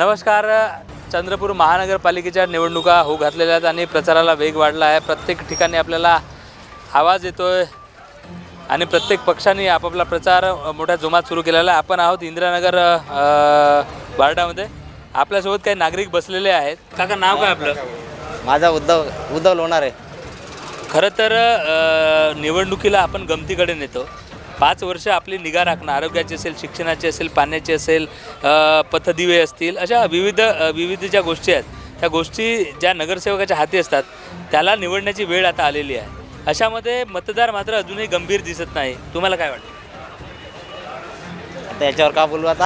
नमस्कार. चंद्रपूर महानगरपालिकेच्या निवडणुका होऊ घातलेल्या आहेत आणि प्रचाराला वेग वाढला आहे. प्रत्येक ठिकाणी आपल्याला आवाज येतोय आणि प्रत्येक पक्षाने आपापला प्रचार मोठ्या जोमात सुरू केलेला आहे. आपण आहोत इंदिरानगर वार्डामध्ये. आपल्यासोबत काही नागरिक बसलेले आहेत. काका, नाव काय आपलं? माझा उद्धव लोणार आहे. खरं तर निवडणुकीला आपण गमतीकडे नेतो. 5 वर्ष आपली निगा राखणं, आरोग्याची असेल, शिक्षणाची असेल, पाण्याची असेल, पथदिवे असतील, अशा विविध ज्या गोष्टी आहेत त्या गोष्टी ज्या नगरसेवकाच्या हाती असतात त्याला निवडण्याची वेळ आता आलेली आहे. अशामध्ये मतदार मात्र अजूनही गंभीर दिसत नाही. तुम्हाला काय वाटतं? आता याच्यावर का बोलू आता?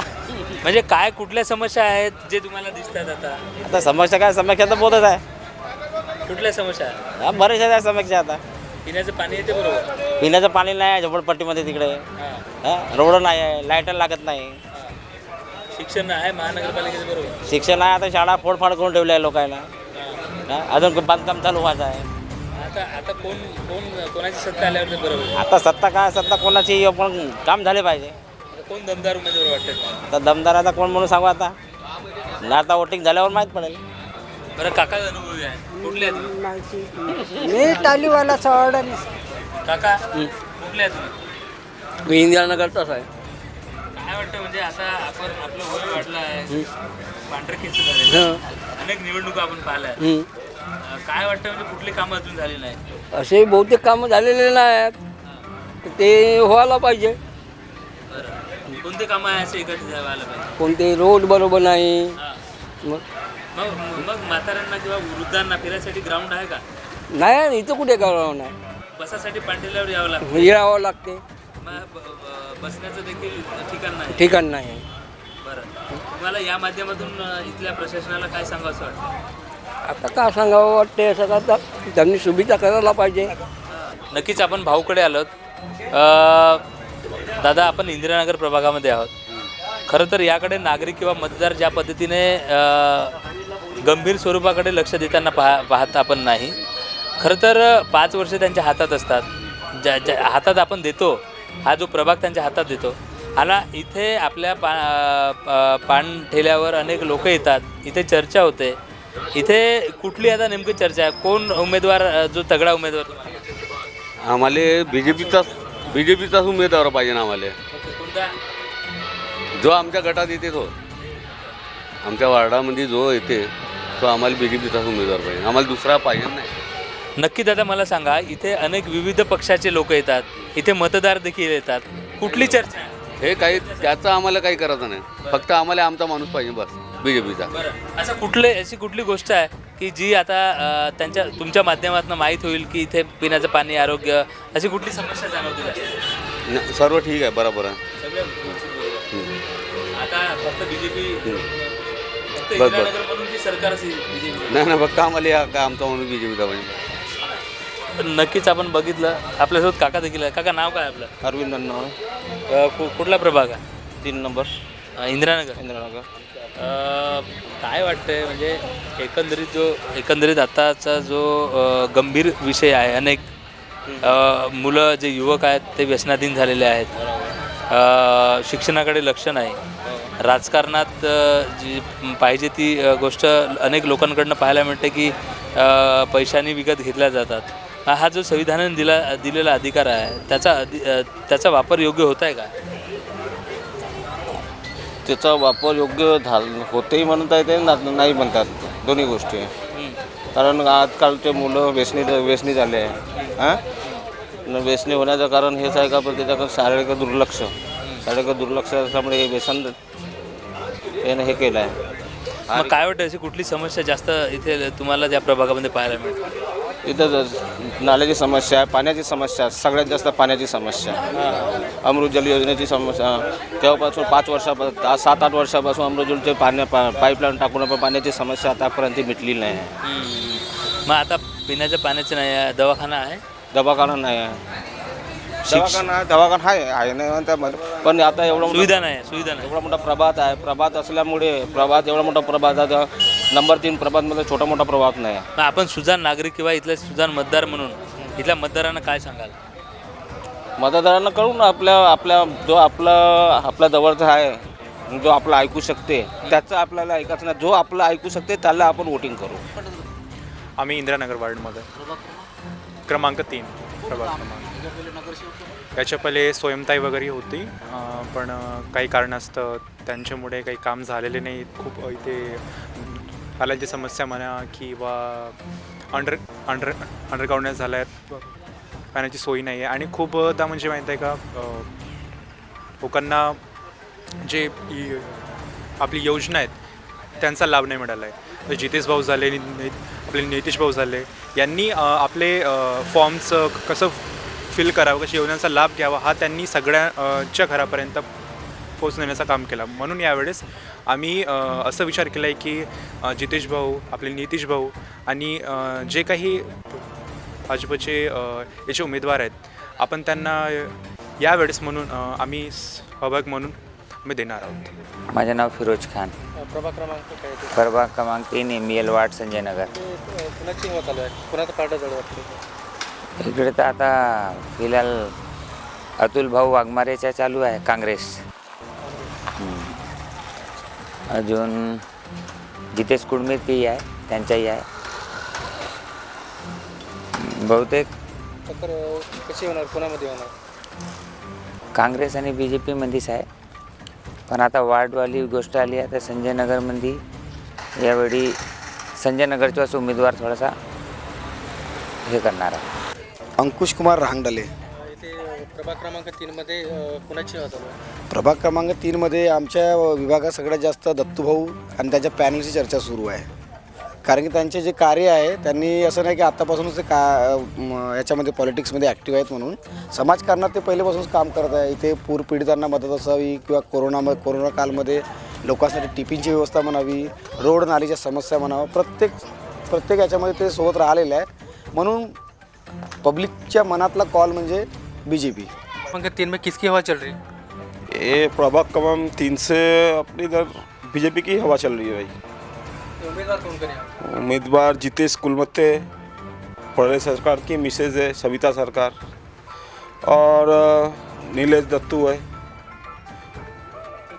म्हणजे काय, कुठल्या समस्या आहेत जे तुम्हाला दिसतात आता? आता समस्या काय, समस्या तर बोलत आहे. कुठल्या समस्या आहेत? बरेचशा आहे समस्या. आता पिण्याचं पाणी येते बरोबर, पिण्याचं पाणी नाही आहे झोपडपट्टीमध्ये, तिकडे रोड नाही आहे, लाईट लागत नाही, शिक्षण आहे महानगरपालिकेचं बरोबर, शिक्षण आहे. आता शाळा फोडफाड करून ठेवल्या आहे लोकांना. अजून बांधकाम चालू व्हायचं आहे. आता कोणाची सत्ता आल्यावर ते बरोबर? आता सत्ता काय, सत्ता कोणाची पण काम झाले पाहिजे. कोण दमदार उमेदवार वाटतं? आता दमदार आता कोण म्हणून सांगू आता? ना आता वोटिंग झाल्यावर माहीत पडेल. बरं, काका अनुभवी आहे. कुठले आहेत तुम्ही? मी टालीवाला सवाडा. काका कुठले आहेत तुम्ही? मी इंदिरानगरचाच आहे. काय वाटतं, म्हणजे आता आपलं वय वाढलं आहे, पांढरे केस झाले, अनेक निवडणुका आपण पाहिल्या, काय वाटतं, म्हणजे कुठली कामं अजून झाली नाही? असे बहुतेक कामं झालेले नाही आहेत, ते व्हायला पाहिजे. बरं, कोणते कामं आहे असे इकडे व्हायला पाहिजे? कोणते रोड बरोबर नाही. मग मग म्हाताऱ्यांना किंवा वृद्धांना फिरायसाठी ग्राउंड आहे का? नाही, इथं कुठे करावं नाही, बसासाठी पांढऱ्यावर यावं लागतं. यावं लागते. मग बसण्याचं देखील ठिकाण नाही. ठिकाण नाही. बरं, तुम्हाला या माध्यमातून इथल्या प्रशासनाला काय सांगावं असं वाटतं? आता का सांगावं वाटते, असं आता त्यांनी सुविधा करायला पाहिजे. नक्कीच आपण भाऊकडे आलोत. दादा, आपण इंदिरानगर प्रभागामध्ये आहोत. खरं तर याकडे नागरिक किंवा मतदार ज्या पद्धतीने गंभीर स्वरूपाकडे लक्ष देताना पाहत आपण नाही. खरं तर 5 वर्ष त्यांच्या हातात असतात. ज्या हातात आपण देतो, हा जो प्रभाग त्यांच्या हातात देतो, आणि इथे आपल्या पान ठेल्यावर अनेक लोक येतात, इथे चर्चा होते. इथे कुठली आता नेमकी चर्चा आहे? कोण उमेदवार, जो तगडा उमेदवार तुम्हाला? आम्हाला बीजेपीचाच उमेदवार पाहिजे ना. आम्हाला कोणता? जो आमच्या गटात येते, तो आमच्या वार्डामध्ये जो येते तो आम्हाला बीजेपीचाच उमेदवार पाहिजे. आम्हाला दुसरा पाहिजे नाही. नक्की दादा, मला सांगा, इथे अनेक विविध पक्षाचे लोक येतात, इथे मतदार देखील येतात, कुठली चर्चा आहे? हे काही त्याचं आम्हाला काही करायचं नाही. फक्त आम्हाला आमचा माणूस पाहिजे, बस, बीजेपीचा. बरं, अशी कुठली गोष्ट आहे की जी आता तुमच्या माध्यमातून माहीत होईल की इथे पिण्याचं पाणी, आरोग्य, अशी कुठली समस्या जाणवते? सर्व ठीक आहे, बरोबर आहे. आता फक्त बीजेपी, फक्त बरोबर. इंदिरानगरमधून की सरकार असेल बीजेपी? नाही, फक्त आम्हाला का आमचा माणूस बीजेपीचा पाहिजे. नक्कीच आपण बघितलं. आपल्यासोबत काका देखील आहे. काका, नाव काय आपलं? अरविंद कुठला प्रभाग आहे? 3 नंबर इंदिरानगर. काय वाटतंय, म्हणजे एकंदरीत आताचा जो गंभीर विषय आहे, अनेक मुलं, जे युवक आहेत ते व्यसनाधीन झालेले आहेत, शिक्षणाकडे लक्ष नाही, राजकारणात जी पाहिजे ती गोष्ट अनेक लोकांकडनं पाहायला मिळते की पैशाने विकत घेतल्या जातात. हा जो संविधानाने दिलेला अधिकार आहे, त्याचा वापर योग्य होत आहे का? त्याचा वापर योग्य होतेही म्हणता येते, नाही म्हणतात, दोन्ही गोष्टी. कारण आजकालचे मुलं व्यसनी झाले आहे. व्यसनी होण्याचं कारण हेच आहे का, पण त्याच्याकडे शारीरिक दुर्लक्ष असल्यामुळे हे व्यसन यानं हे केलं आहे. मग काय वाटतं, अशी कुठली समस्या जास्त इथे तुम्हाला त्या प्रभागामध्ये पाहायला मिळते? इथं नाल्याची समस्या आहे, पाण्याची समस्या, सगळ्यात जास्त पाण्याची समस्या. अमृत जल योजनेची समस्या तेव्हापासून 7-8 वर्षापासून अमृत जलचे पाईपलाईन टाकून पण पाण्याची समस्या आतापर्यंत मिटली नाही. मग आता पिण्याच्या पाण्याचं नाही आहे, दवाखाना आहे? दवाखाना नाही आहे. दवाखाना आहे नाही म्हणता, पण आता सुविधा नाही. एवढा मोठा प्रभात आहे. प्रभात असल्यामुळे एवढा मोठा प्रभात आहे. नंबर 3 प्रभातमध्ये छोटा मोठा प्रभात नाही. आपण सुजाण नागरिक किंवा इथले सुजाण मतदार म्हणून इथल्या मतदारांना काय सांगाल? मतदारांना कळून आपल्या जवळचा आहे जो आपलं ऐकू शकते त्याचं आपल्याला ऐकायचं नाही. जो आपलं ऐकू शकते त्याला आपण वोटिंग करू. आम्ही इंदिरानगर वार्डमध्ये क्रमांक 3 प्रभाग क्रमांक. याच्या पहिले स्वयंताई वगैरे होती, पण काही कारणास्तव त्यांच्यामुळे काही काम झालेले नाही. खूप इथे पाण्याची समस्या म्हणा किंवा अंडरग्राऊंड झाल्या आहेत, पाण्याची सोय नाही आहे. आणि खूपदा म्हणजे माहीत आहे का, लोकांना जे आपली योजना आहेत त्यांचा लाभ नाही मिळाला आहे. जितेश भाऊ झाले, आपले नितीश भाऊ झाले, यांनी आपले फॉर्मचं कसं फिल करावं, कशी योजनांचा लाभ घ्यावा हा त्यांनी सगळ्यांच्या घरापर्यंत पोचण्याचं काम केलं. म्हणून यावेळेस आम्ही असं विचार केला आहे की जितेश भाऊ, आपले नितीश भाऊ आणि जे काही भाजपचे याचे उमेदवार आहेत, आपण त्यांना यावेळेस म्हणून आम्ही सहभाग म्हणून आम्ही देणार आहोत. माझं नाव फिरोज खान. प्रभाग क्रमांक काय ते? प्रभाग क्रमांक 3 ML वार्ड संजय नगर. कुणाची हवा चालू आहे? कुणाचं पार्ट जड वाटतं? इकडे तर आता फिलहाल अतुल भाऊ वाघमारेचा चालू आहे, काँग्रेस. अजून जितेश कुडमेती आहे, त्यांचाही आहे. बहुतेक टक्कर कशी होणार? कोणामध्ये होणार? काँग्रेस आणि BJP मध्येच आहे. पण आता वार्डवाली गोष्ट आली आहे तर संजय नगरमध्ये यावेळी संजय नगरचाच उमेदवार थोडासा हे करणार आहे. अंकुश कुमार रांगडले. इथे प्रभाग क्रमांक 3मध्ये कुणाची हवा चालू आहे? प्रभाग क्रमांक 3मध्ये आमच्या विभागात सगळ्यात जास्त दत्तूभाऊ आणि त्यांच्या पॅनलची चर्चा सुरू आहे. कारण की त्यांचे जे कार्य आहे, त्यांनी असं नाही की आत्तापासूनच ते याच्यामध्ये पॉलिटिक्समध्ये ॲक्टिव्ह आहेत म्हणून, समाजकारणात ते पहिल्यापासूनच काम करत आहे. इथे पूरपीडितांना मदत असावी किंवा कोरोना कालमध्ये लोकांसाठी टिफिनची व्यवस्था म्हणावी, रोड नालीच्या समस्या म्हणावं, प्रत्येक याच्यामध्ये ते सोबत राहिलेलं आहे. म्हणून पब्लिकच्या मनातला कॉल म्हणजे BJP. क्रमांक 3 में किसकी हवा चल रही है? ये प्रभाग क्रमांक 3 से अपनी इधर BJP की हवा चल रही है भाई. उम्मीदवार कौन करें? उम्मीदवार जितेश कुलमत्ते, फडणवीस सरकार की मिसेज है सविता सरकार, और नीलेश दत्तू है.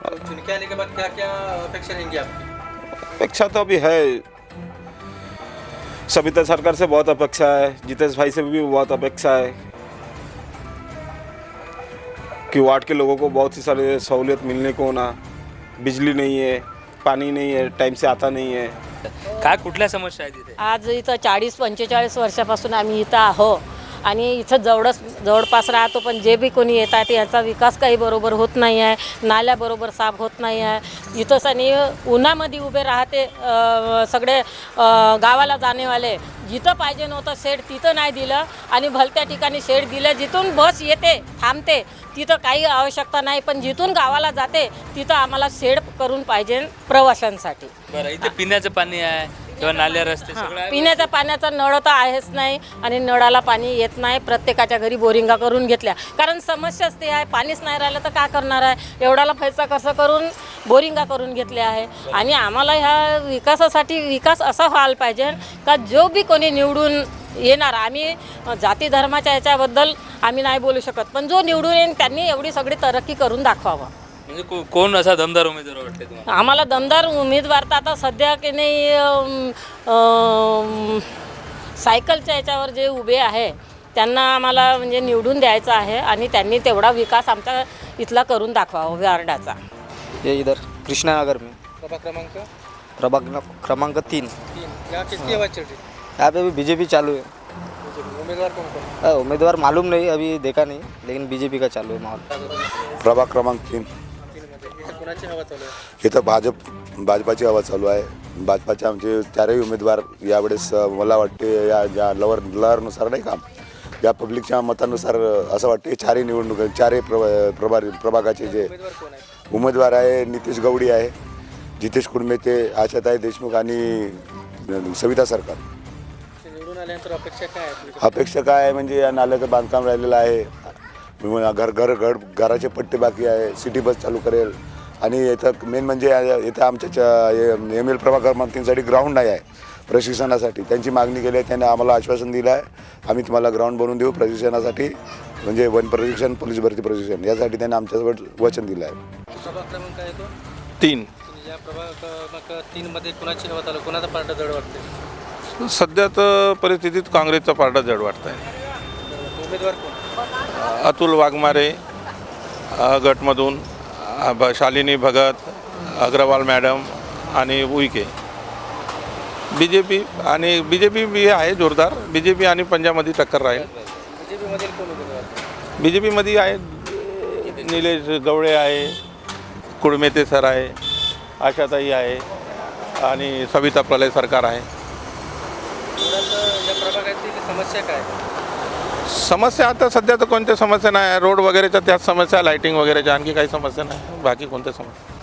तो चुन के आने के बाद क्या क्या अपेक्षा रहेंगी आपकी? अपेक्षा तो अभी है, सविता सरकार से बहुत अपेक्षा है, जितेश भाई से भी बहुत अपेक्षा है कि वार्ड के लोगों को बहुत सी सारी सहूलियत मिलने को ना, बिजली नहीं है, पानी नहीं है, टाइम से आता नहीं है. काय कुठल्या समस्या आहेत तिथे? आज इथं 40-45 वर्षापासून आम्ही इथं आहो आणि इथं जवळपास राहतो. पण जे बी कोणी येतात याचा विकास काही बरोबर होत नाही आहे, नाल्या बरोबर साफ होत नाही आहे. इथंच आणि उन्हामध्ये उभे राहते सगळे गावाला जाणेवाले. जिथं पाहिजे नव्हतं शेड तिथं नाही दिलं आणि भलत्या ठिकाणी शेड दिलं. जिथून बस येते थांबते तिथं काही आवश्यकता नाही, पण जिथून गावाला जाते तिथं आम्हाला शेड करून पाहिजे प्रवाशांसाठी. बरं, इथे पिण्याचं पाणी आहे किंवा नाल्या रस्ते सगळं आहे? पिण्याच्या पाण्याचा नळ तर आहेच नाही आणि नळाला पाणी येत नाही. प्रत्येकाच्या घरी बोरिंगा करून घेतल्या, कारण समस्याच ते आहे. पाणीच नाही राहिलं तर काय करणार आहे? एवढाला पैसा कसं करून बोरिंगा करून घेतले आहे. आणि आम्हाला ह्या विकासासाठी विकास असा व्हायला पाहिजे का जो बी कोणी निवडून येणार, आम्ही जाती धर्माच्या याच्याबद्दल आम्ही नाही बोलू शकत, पण जो निवडून येईल त्यांनी एवढी सगळी तरक्की करून दाखवावं. म्हणजे कोण असा दमदार उमेदवार वाटते तुम्हाला? आम्हाला दमदार उमेदवार तर आता सध्या की नाही सायकलच्या याच्यावर जे उभे आहे त्यांना आम्हाला म्हणजे निवडून द्यायचं आहे आणि त्यांनी तेवढा विकास आमच्या इथला करून दाखवावा वार्डाचा. ये इधर कृष्णा नगर में प्रभाग क्रमांक 3. यहाँ किसकी हवा चल रही है? यहाँ पे भी BJP चालू है. उम्मीदवार कौन कौन? उम्मीदवार मालूम नहीं, अभी देखा नहीं, लेकिन BJP का चालू है माहौल. प्रभाग क्रमांक 3 इथे कुणाची हवा चालू आहे? इथं भाजपाची हवा चालू आहे. भाजपाचे आमचे चारही उमेदवार यावेळेस मला वाटते या ज्या लहरनुसार नाही का, या पब्लिकच्या मतानुसार असं वाटते चारही चारही प्रभागाचे जे उमेदवार आहे, नितीश गवडी आहे, जितेश कुडमेते, आशाताई देशमुख आणि सविता सरकार. निवडून आल्यानंतर अपेक्षा काय आहे? अपेक्षा काय आहे म्हणजे या नाल्याचं बांधकाम राहिलेलं आहे, घराचे पट्टे बाकी आहे, सिटी बस चालू करेल. आणि इथं मेन म्हणजे इथं आमच्या ML प्रभाग क्रमांक 3साठी ग्राउंड नाही आहे प्रशिक्षणासाठी. त्यांची मागणी केली आहे, त्यांनी आम्हाला आश्वासन दिलं आहे आम्ही तुम्हाला ग्राउंड बनवून देऊ प्रशिक्षणासाठी, म्हणजे वन प्रशिक्षण, पोलीस भरती प्रशिक्षण, यासाठी त्यांनी आमच्यासोबत वचन दिलं आहे. प्रभाग क्रमांक काय तो? 3. या प्रभाग क्रमांक 3 मध्ये कुणाची हवा चालू, कुणाचा पार्ट जड वाटते? सध्या तर परिस्थितीत काँग्रेसचा पारडा जड वाटत आहे. उमेदवार कोण? अतुल वाघमारे गटमधून, शालिनी भगत, अग्रवाल मॅडम आणि उईके. बी जे पी बी आहे जोरदार. BJP आणि पंजाबमध्ये टक्कर राहील. BJP मधील कोण उमेदवार? BJPमध्ये आहे निलेश गवळे आहे, कुळमेते सर आहे, आशाताई आहे आणि सविता प्रलय सरकार आहे. या प्रभागातील समस्या काय? समस्या आता सध्या तर कोणत्या समस्या नाही. रोड वगैरेच्या त्याच समस्या, लाइटिंग वगैरेच्या, आणखी काही समस्या नाही. बाकी कोणत्या समस्या?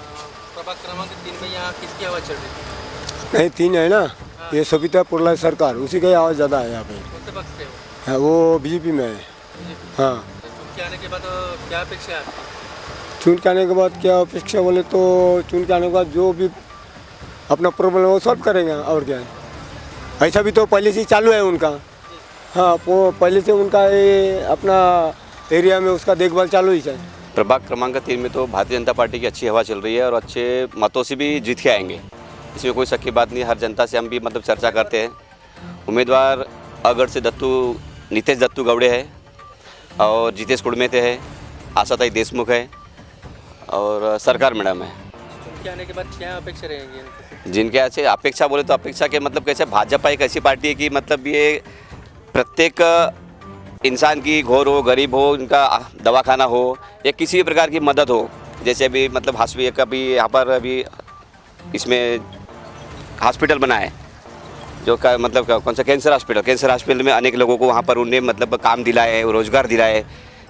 प्रभाग क्रमांक 3 में यहाँ किसकी हवा चल रही है? नहीं 3 है ना, ये सविता पुरला सरकार, उसी का ही आवाज़ ज़्यादा है यहाँ पे. कौन से पक्ष से हो? हाँ, वो BJP में है. हाँ, चुन के आने के बाद क्या अपेक्षा है आपकी? चुन के आने के बाद क्या अपेक्षा बोले तो, चुन के आने के बाद जो भी अपना प्रॉब्लम है वो सॉल्व करेंगे, और क्या है. ऐसा भी तो पहले से ही चालू है उनका. हाँ, वो पहले से उनका ये अपना एरिया में उसका देखभाल चालू ही है. प्रभाग क्रमांक 3 में तो भारतीय जनता पार्टी की अच्छी हवा चल रही है और अच्छे मतों से भी जीत के आएंगे, इसमें कोई शक की बात नहीं. हर जनता से हम भी मतलब चर्चा करते हैं. उम्मीदवार अगढ़ से नितेश दत्तू गवड़े है और जितेश कुड़मेते है, आशाताई देशमुख है और सरकार मैडम है. चुन के आने के बाद क्या अपेक्षा रहेंगी इनकी? जिनके अच्छे अपेक्षा बोले तो अपेक्षा के मतलब कैसे, भाजपा एक ऐसी पार्टी है कि मतलब ये प्रत्येक इंसान की, घोर हो, गरीब हो, उनका दवाखाना हो या किसी भी प्रकार की मदद हो. जैसे अभी मतलब हॉस्पिटल कभी यहाँ पर अभी इसमें हॉस्पिटल बना है जो का मतलब कौन सा कैंसर हॉस्पिटल में अनेक लोगों को वहाँ पर उन्हें मतलब काम दिलाए, रोजगार दिलाए.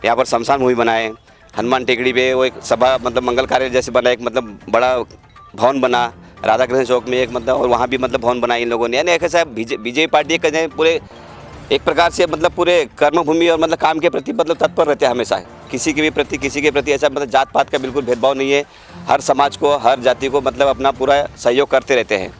यहाँ पर शमशान भूमि बनाए. हनुमान टेकड़ी पे वो एक सभा मतलब मंगल कार्य जैसे बना, एक मतलब बड़ा भवन बना. राधा कृष्ण चौक में एक मतलब, और वहाँ भी मतलब भवन बनाए इन लोगों ने. यानी ऐसा बीजेपी पार्टी कहते पूरे एक प्रकार से मतलब पूरे कर्मभूमि और मतलब काम के प्रति मतलब तत्पर रहते हैं हमेशा. किसी के प्रति ऐसा मतलब जात पात का बिल्कुल भेदभाव नहीं है. हर समाज को, हर जाति को मतलब अपना पूरा सहयोग करते रहते हैं.